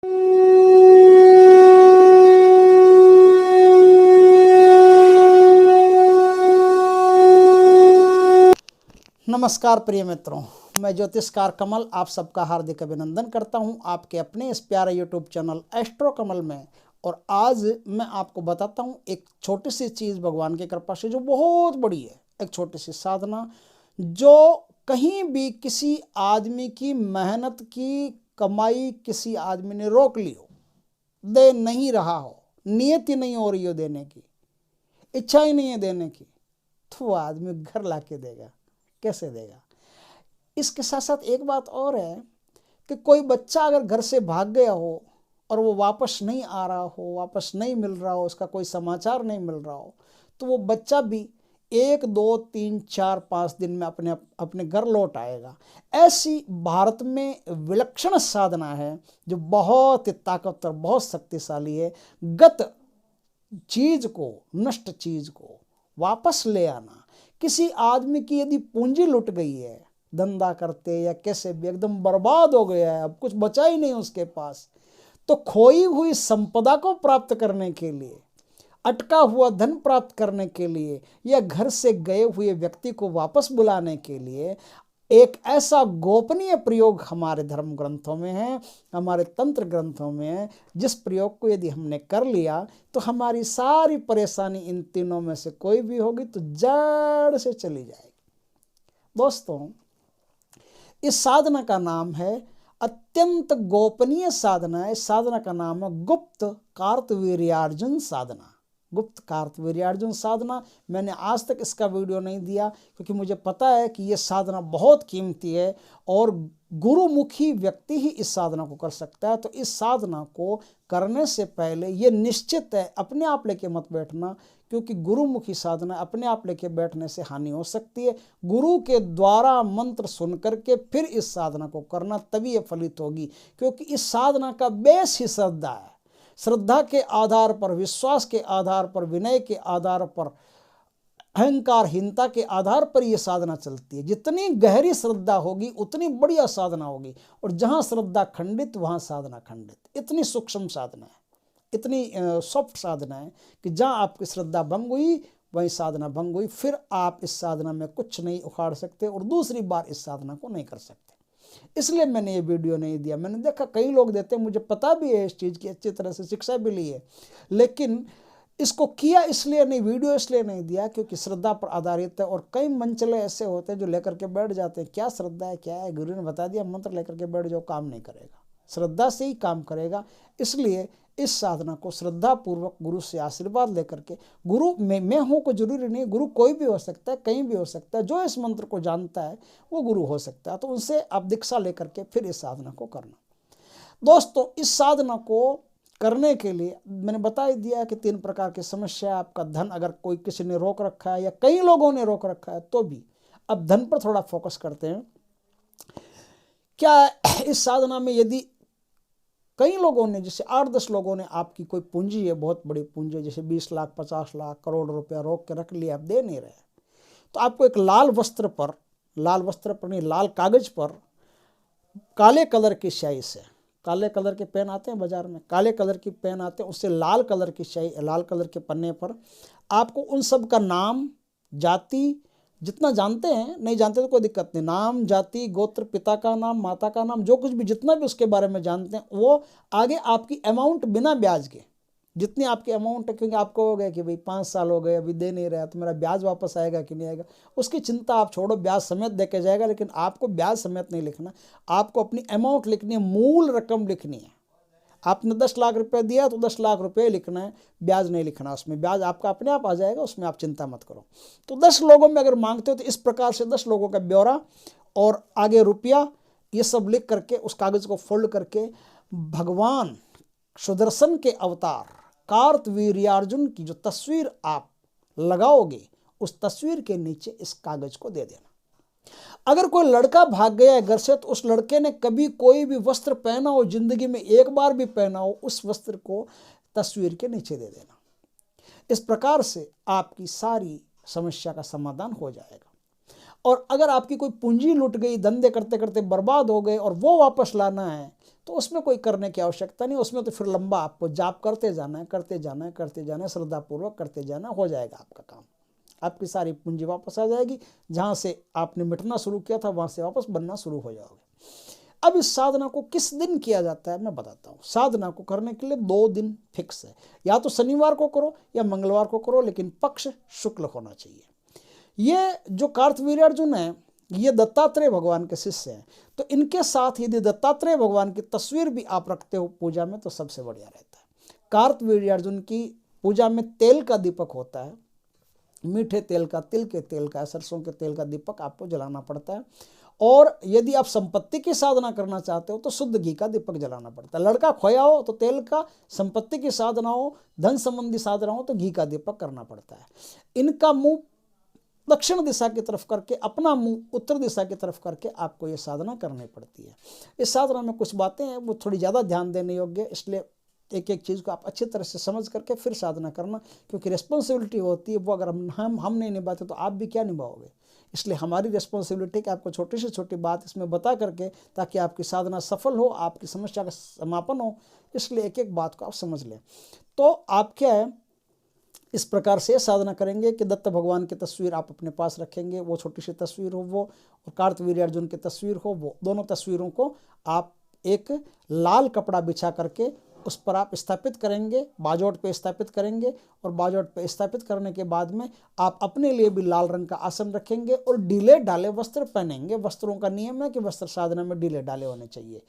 नमस्कार प्रिय मित्रों, मैं ज्योतिषकार कमल आप सबका हार्दिक अभिनंदन करता हूं आपके अपने इस प्यारे यूट्यूब चैनल एस्ट्रो कमल में। और आज मैं आपको बताता हूं एक छोटी सी चीज़ भगवान की कृपा से जो बहुत बड़ी है, एक छोटी सी साधना जो कहीं भी किसी आदमी की मेहनत की कमाई किसी आदमी ने रोक ली हो, दे नहीं रहा हो, नियत ही नहीं हो रही हो देने की, इच्छा ही नहीं है देने की, तो वो आदमी घर ला के देगा। कैसे देगा? इसके साथ साथ एक बात और है कि कोई बच्चा अगर घर से भाग गया हो और वो वापस नहीं आ रहा हो, वापस नहीं मिल रहा हो, उसका कोई समाचार नहीं मिल रहा हो, तो वो बच्चा भी 1, 2, 3, 4, 5 दिन में अपने घर लौट आएगा। ऐसी भारत में विलक्षण साधना है जो बहुत ही ताकतवर, बहुत शक्तिशाली है। गत चीज को, नष्ट चीज को वापस ले आना। किसी आदमी की यदि पूंजी लुट गई है, धंधा करते या कैसे भी एकदम बर्बाद हो गया है, अब कुछ बचा ही नहीं उसके पास, तो खोई हुई संपदा को प्राप्त करने के लिए, अटका हुआ धन प्राप्त करने के लिए या घर से गए हुए व्यक्ति को वापस बुलाने के लिए एक ऐसा गोपनीय प्रयोग हमारे धर्म ग्रंथों में है, हमारे तंत्र ग्रंथों में है, जिस प्रयोग को यदि हमने कर लिया तो हमारी सारी परेशानी इन तीनों में से कोई भी होगी तो जड़ से चली जाएगी। दोस्तों, इस साधना का नाम है, अत्यंत गोपनीय साधना है। इस साधना का नाम है गुप्त कार्तवीर्यार्जुन साधना। गुप्त कार्तवीर्यार्जुन साधना। मैंने आज तक इसका वीडियो नहीं दिया क्योंकि मुझे पता है कि यह साधना बहुत कीमती है और गुरुमुखी व्यक्ति ही इस साधना को कर सकता है। तो इस साधना को करने से पहले ये निश्चित है, अपने आप लेके मत बैठना, क्योंकि गुरुमुखी साधना अपने आप लेके बैठने से हानि हो सकती है। गुरु के द्वारा मंत्र सुन करके फिर इस साधना को करना, तभी ये फलित होगी। क्योंकि इस साधना का बेस ही श्रद्धा है। श्रद्धा के आधार पर, विश्वास के आधार पर, विनय के आधार पर, अहंकारहीनता के आधार पर यह साधना चलती है। जितनी गहरी श्रद्धा होगी उतनी बढ़िया साधना होगी, और जहां श्रद्धा खंडित वहां साधना खंडित। इतनी सूक्ष्म साधना है, इतनी सॉफ्ट साधना है कि जहां आपकी श्रद्धा भंग हुई वहीं साधना भंग हुई। फिर आप इस साधना में कुछ नहीं उखाड़ सकते और दूसरी बार इस साधना को नहीं कर सकते। इसलिए मैंने ये वीडियो नहीं दिया। मैंने देखा कई लोग देते, मुझे पता भी है इस चीज़ की, अच्छी तरह से शिक्षा भी ली है, लेकिन इसको किया इसलिए नहीं, वीडियो इसलिए नहीं दिया क्योंकि श्रद्धा पर आधारित है। और कई मंचले ऐसे होते हैं जो लेकर के बैठ जाते हैं, क्या श्रद्धा है, क्या है, गुरु ने बता दिया, मंत्र लेकर के बैठ जाओ, काम नहीं करेगा। श्रद्धा से ही काम करेगा। इसलिए इस साधना को श्रद्धा पूर्वक गुरु से आशीर्वाद लेकर के, गुरु मैं हूँ को जरूरी नहीं, गुरु कोई भी हो सकता है, कहीं भी हो सकता है, जो इस मंत्र को जानता है वो गुरु हो सकता है। तो उनसे आप दीक्षा लेकर के फिर इस साधना को करना। दोस्तों, इस साधना को करने के लिए मैंने बता ही दिया कि 3 प्रकार की समस्या। आपका धन अगर कोई किसी ने रोक रखा है या कई लोगों ने रोक रखा है तो भी, अब धन पर थोड़ा फोकस करते हैं। क्या इस साधना में यदि कई लोगों ने, जैसे 8-10 लोगों ने आपकी कोई पूंजी है, बहुत बड़ी पूंजी है, जैसे 20 लाख, 50 लाख, करोड़ रुपया रोक के रख लिया, आप दे नहीं रहे, तो आपको एक लाल वस्त्र पर नहीं, लाल कागज पर काले कलर की स्याही से, काले कलर के पेन आते हैं बाजार में, काले कलर की पेन आते हैं, उससे लाल कलर की स्याही, लाल कलर के पन्ने पर आपको उन सब का नाम, जाति, जितना जानते हैं, नहीं जानते तो कोई दिक्कत नहीं, नाम, जाति, गोत्र, पिता का नाम, माता का नाम, जो कुछ भी जितना भी उसके बारे में जानते हैं, वो आगे आपकी अमाउंट बिना ब्याज के, जितनी आपकी अमाउंट है, क्योंकि आपको हो गया कि भाई 5 साल हो गए अभी दे नहीं रहा, तो मेरा ब्याज वापस आएगा कि नहीं आएगा, उसकी चिंता आप छोड़ो, ब्याज समेत दे के जाएगा। लेकिन आपको ब्याज समेत नहीं लिखना, आपको अपनी अमाउंट लिखनी है, मूल रकम लिखनी है। आपने 10 लाख रुपए दिया तो 10 लाख रुपए लिखना है, ब्याज नहीं लिखना। उसमें ब्याज आपका अपने आप आ जाएगा, उसमें आप चिंता मत करो। तो 10 लोगों में अगर मांगते हो तो इस प्रकार से 10 लोगों का ब्यौरा और आगे रुपया, ये सब लिख करके उस कागज को फोल्ड करके भगवान सुदर्शन के अवतार कार्तवीर्यार्जुन की जो तस्वीर आप लगाओगे, उस तस्वीर के नीचे इस कागज को दे देना। अगर कोई लड़का भाग गया है घर से तो उस लड़के ने कभी कोई भी वस्त्र पहना हो, जिंदगी में एक बार भी पहना हो, उस वस्त्र को तस्वीर के नीचे दे देना। इस प्रकार से आपकी सारी समस्या का समाधान हो जाएगा। और अगर आपकी कोई पूंजी लुट गई, धंधे करते करते बर्बाद हो गए और वो वापस लाना है, तो उसमें कोई करने की आवश्यकता नहीं, उसमें तो फिर लंबा आपको जाप करते जाना है, करते जाना है, करते जाना है, श्रद्धापूर्वक करते जाना, हो जाएगा आपका काम। आपकी सारी पूंजी वापस आ जाएगी, जहाँ से आपने मिटना शुरू किया था वहाँ से वापस बनना शुरू हो जाओगे। अब इस साधना को किस दिन किया जाता है मैं बताता हूँ। साधना को करने के लिए 2 दिन फिक्स है, या तो शनिवार को करो या मंगलवार को करो, लेकिन पक्ष शुक्ल होना चाहिए। ये जो कार्तवीर्यार्जुन है ये दत्तात्रेय भगवान के शिष्य हैं, तो इनके साथ यदि दत्तात्रेय भगवान की तस्वीर भी आप रखते हो पूजा में तो सबसे बढ़िया रहता है। कार्तवीर्यार्जुन की पूजा में तेल का दीपक होता है, मीठे तेल का, तिल के तेल का, सरसों के तेल का दीपक आपको जलाना पड़ता है। और यदि आप संपत्ति की साधना करना चाहते हो तो शुद्ध घी का दीपक जलाना पड़ता है। लड़का खोया हो तो तेल का, संपत्ति की साधना हो, धन संबंधी साधना हो तो घी का दीपक करना पड़ता है। इनका मुंह दक्षिण दिशा की तरफ करके, अपना मुंह उत्तर दिशा की तरफ करके आपको ये साधना करनी पड़ती है। इस साधना में कुछ बातें हैं वो थोड़ी ज़्यादा ध्यान देने योग्य, इसलिए एक एक चीज़ को आप अच्छी तरह से समझ करके फिर साधना करना, क्योंकि रिस्पॉन्सिबिलिटी होती है वो अगर हम नहीं निभाते तो आप भी क्या निभाओगे। इसलिए हमारी रिस्पॉन्सिबिलिटी कि आपको छोटी से छोटी बात इसमें बता करके, ताकि आपकी साधना सफल हो, आपकी समस्या का समापन हो, इसलिए एक एक बात को आप समझ लें। तो आप क्या है, इस प्रकार से साधना करेंगे कि दत्त भगवान की तस्वीर आप अपने पास रखेंगे, वो छोटी सी तस्वीर हो वो, और कार्तवीर्यार्जुन की तस्वीर हो वो, दोनों तस्वीरों को आप एक लाल कपड़ा बिछा करके उस पर आप स्थापित करेंगे, बाजोट पे स्थापित करेंगे, और बाजोट पे स्थापित करने के बाद में आप अपने लिए भी लाल रंग का आसन रखेंगे और ढीले ढाले वस्त्र पहनेंगे। वस्त्रों का नियम है कि वस्त्र साधना में ढीले ढाले होने चाहिए,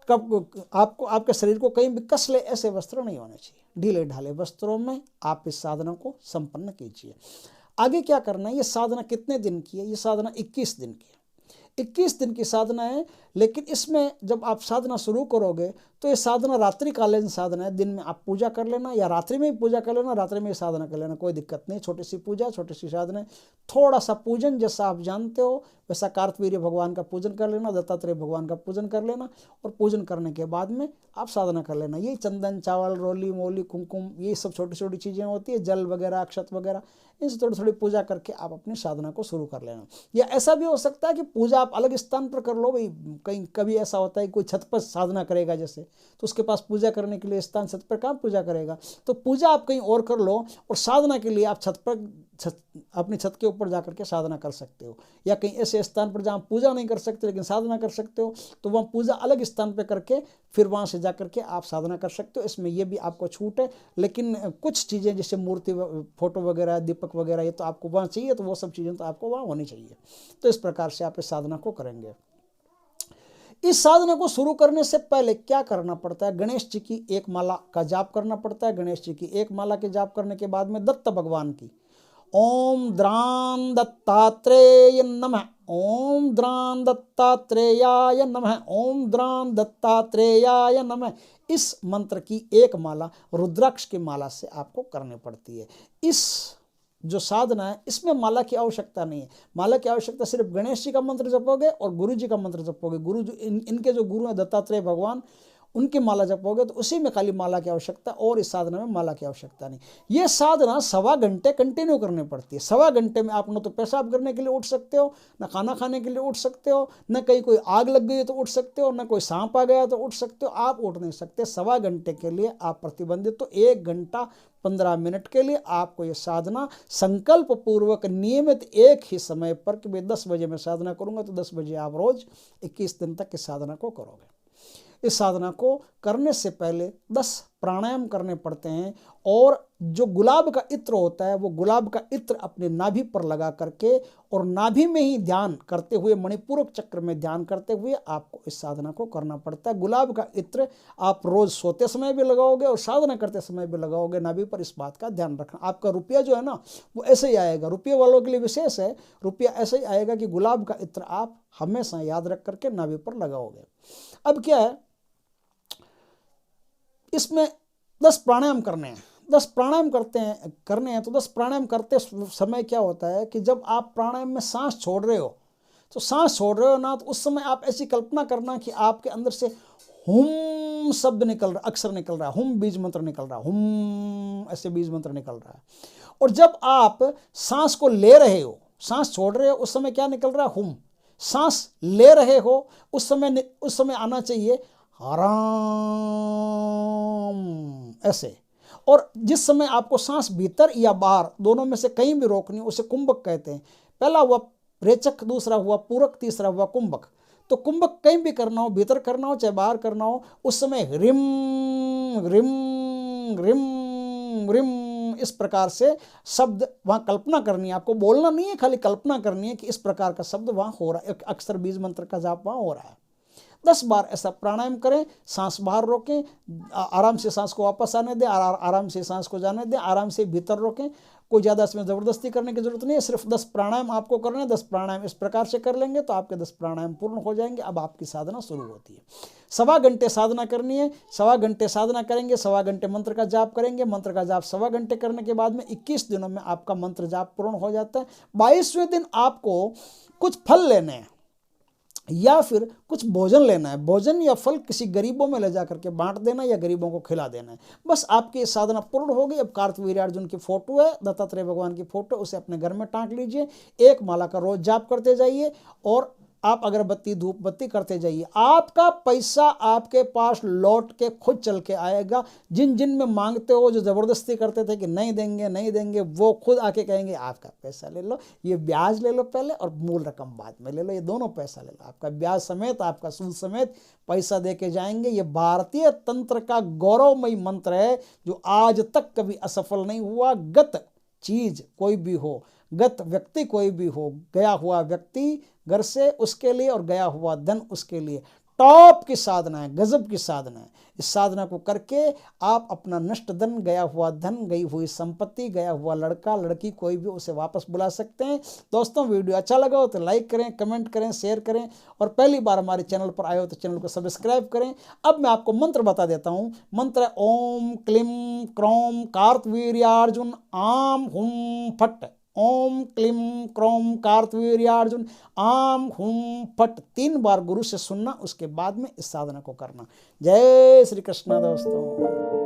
कब आपको आपके शरीर को कहीं भी कस ले ऐसे वस्त्र नहीं होने चाहिए। ढीले ढाले वस्त्रों में आप इस साधना को संपन्न कीजिए। आगे क्या करना है, ये साधना कितने दिन की है, ये साधना 21 दिन की है। 21 दिन की साधना है, लेकिन इसमें जब आप साधना शुरू करोगे तो ये साधना रात्रिकालीन साधना है। दिन में आप पूजा कर लेना या रात्रि में ही पूजा कर लेना, रात्रि में ही साधना कर लेना, कोई दिक्कत नहीं। छोटी सी पूजा, छोटी सी साधना, थोड़ा सा पूजन जैसा आप जानते हो वैसा कार्तवीर्य भगवान का पूजन कर लेना, दत्तात्रेय भगवान का पूजन कर लेना, और पूजन करने के बाद में आप साधना कर लेना। यही चंदन, चावल, रोली, मोली, कुमकुम, ये सब छोटी छोटी चीज़ें होती है, जल वगैरह, अक्षत वगैरह, इनसे थोड़ी थोड़ी पूजा करके आप अपनी साधना को शुरू कर लेना। या ऐसा भी हो सकता है कि पूजा आप अलग स्थान पर कर लो। भाई कहीं कभी ऐसा होता है कोई छत पर साधना करेगा जैसे, तो उसके पास पूजा करने के लिए स्थान, छत पर कहाँ पूजा करेगा, तो पूजा आप कहीं और कर लो और साधना के लिए आप अपनी छत के ऊपर जाकर के साधना कर सकते हो। या कहीं ऐसे स्थान पर जहाँ पूजा नहीं कर सकते लेकिन साधना कर सकते हो, तो वहाँ पूजा अलग स्थान पर करके फिर वहाँ से जा करके आप साधना कर सकते हो। इसमें ये भी आपको छूट है, लेकिन कुछ चीज़ें जैसे मूर्ति, फोटो वगैरह, दीपक वगैरह, ये तो आपको वहाँ चाहिए, तो वो सब चीज़ें तो आपको वहाँ होनी चाहिए। तो इस प्रकार से आप इस साधना को करेंगे। इस साधना को शुरू करने से पहले क्या करना पड़ता है, गणेश जी की एक माला का जाप करना पड़ता है। गणेश जी की एक माला के जाप करने के बाद में दत्त भगवान की ओम द्रां दत्तात्रेय नमः, ओम द्रां दत्तात्रेयाय नमः, ओम द्रां दत्तात्रेयाय नमः, इस मंत्र की एक माला रुद्राक्ष की माला से आपको करनी पड़ती है। इस जो साधना है इसमें माला की आवश्यकता नहीं है। माला की आवश्यकता सिर्फ गणेश जी का मंत्र जपोगे और गुरु जी का मंत्र जपोगे। गुरु जी इनके जो गुरु हैं दत्तात्रेय भगवान, उनकी माला जपोगे तो उसी में खाली माला की आवश्यकता, और इस साधना में माला की आवश्यकता नहीं। ये साधना 1.25 घंटे कंटिन्यू करनी पड़ती है। 1.25 घंटे में आप न तो पेशाब करने के लिए उठ सकते हो, न खाना खाने के लिए उठ सकते हो, न कहीं कोई आग लग गई तो उठ सकते हो, न कोई सांप आ गया तो उठ सकते हो, आप उठ नहीं सकते। 1.25 घंटे के लिए आप प्रतिबंधित। तो 1 घंटा 15 मिनट के लिए आपको ये साधना संकल्प पूर्वक नियमित एक ही समय पर, कि भाई 10 बजे मैं साधना करूंगा तो 10 बजे आप रोज 21 दिन तक इस साधना को करोगे। इस साधना को करने से पहले 10 प्राणायाम करने पड़ते हैं, और जो गुलाब का इत्र होता है वो गुलाब का इत्र अपने नाभि पर लगा करके और नाभि में ही ध्यान करते हुए, मणिपूरक चक्र में ध्यान करते हुए आपको इस साधना को करना पड़ता है। गुलाब का इत्र आप रोज सोते समय भी लगाओगे और साधना करते समय भी लगाओगे नाभि पर। इस बात का ध्यान रखना। आपका रुपया जो है ना वो ऐसे ही आएगा। रुपये वालों के लिए विशेष है, रुपया ऐसे ही आएगा कि गुलाब का इत्र आप हमेशा याद रख करके नाभि पर लगाओगे। अब क्या है, इसमें 10 प्राणायाम करने हैं। 10 प्राणायाम करने हैं तो 10 प्राणायाम करते समय क्या होता है कि जब आप प्राणायाम में सांस छोड़ रहे हो, तो सांस छोड़ रहे हो ना, तो उस समय आप ऐसी कल्पना करना कि आपके अंदर से हुम शब्द निकल रहा, अक्षर निकल रहा है, हुम बीज मंत्र निकल रहा है, हुम ऐसे बीज मंत्र निकल रहा है। और जब आप सांस को ले रहे हो, सांस छोड़ रहे हो, उस समय क्या निकल रहा है, हुम। सांस ले रहे हो उस समय आना चाहिए आराम, ऐसे। और जिस समय आपको सांस भीतर या बाहर दोनों में से कहीं भी रोकनी, उसे कुंभक कहते हैं। पहला हुआ रेचक, दूसरा हुआ पूरक, तीसरा हुआ कुंभक। तो कुंभक कहीं भी करना हो, भीतर करना हो चाहे बाहर करना हो, उस समय रिम रिम रिम रिम इस प्रकार से शब्द वहाँ कल्पना करनी है। आपको बोलना नहीं है, खाली कल्पना करनी है कि इस प्रकार का शब्द वहाँ हो रहा है, अक्षर बीज मंत्र का जाप वहाँ हो रहा है। 10 बार ऐसा प्राणायाम करें, सांस बाहर रोकें, आराम से सांस को वापस आने दें, आराम से सांस को जाने दें, आराम से भीतर रोकें। कोई ज़्यादा इसमें ज़बरदस्ती करने की जरूरत नहीं है, सिर्फ 10 प्राणायाम आपको करने हैं। 10 प्राणायाम इस प्रकार से कर लेंगे तो आपके 10 प्राणायाम पूर्ण हो जाएंगे। अब आपकी साधना शुरू होती है। 1.25 घंटे साधना करनी है, 1.25 घंटे साधना करेंगे, 1.25 घंटे मंत्र का जाप करेंगे। मंत्र का जाप 1.25 घंटे करने के बाद में 21 दिनों में आपका मंत्र जाप पूर्ण हो जाता है। 22वें दिन आपको कुछ फल लेने हैं या फिर कुछ भोजन लेना है। भोजन या फल किसी गरीबों में ले जाकर के बांट देना या गरीबों को खिला देना है। बस आपकी साधना पूर्ण होगी। अब कार्तवीर्यार्जुन की फोटो है, दत्तात्रेय भगवान की फोटो, उसे अपने घर में टांग लीजिए। 1 माला का रोज जाप करते जाइए और आप अगरबत्ती धूप बत्ती करते जाइए। आपका पैसा आपके पास लौट के खुद चल के आएगा। जिन जिन में मांगते हो, जो ज़बरदस्ती करते थे कि नहीं देंगे नहीं देंगे, वो खुद आके कहेंगे आपका पैसा ले लो, ये ब्याज ले लो पहले और मूल रकम बाद में ले लो, ये दोनों पैसा ले लो। आपका ब्याज समेत, आपका सूद समेत पैसा दे के जाएंगे। ये भारतीय तंत्र का गौरवमयी मंत्र है जो आज तक कभी असफल नहीं हुआ। गत चीज कोई भी हो, गत व्यक्ति कोई भी हो, गया हुआ व्यक्ति घर से उसके लिए और गया हुआ धन उसके लिए, टॉप की साधना है, गजब की साधना है। इस साधना को करके आप अपना नष्ट धन, गया हुआ धन, गई हुई संपत्ति, गया हुआ लड़का लड़की कोई भी, उसे वापस बुला सकते हैं। दोस्तों वीडियो अच्छा लगा हो तो लाइक करें, कमेंट करें, शेयर करें और पहली बार हमारे चैनल पर आए हो तो चैनल को सब्सक्राइब करें। अब मैं आपको मंत्र बता देता हूँ। मंत्र है ओम क्लीम क्रौम कार्तवीर्यार्जुन आम हुम फट। ओम क्लीम क्रौम कार्तवीर्यार्जुन आम हुम फट 3 बार गुरु से सुनना, उसके बाद में इस साधना को करना। जय श्री कृष्ण दोस्तों।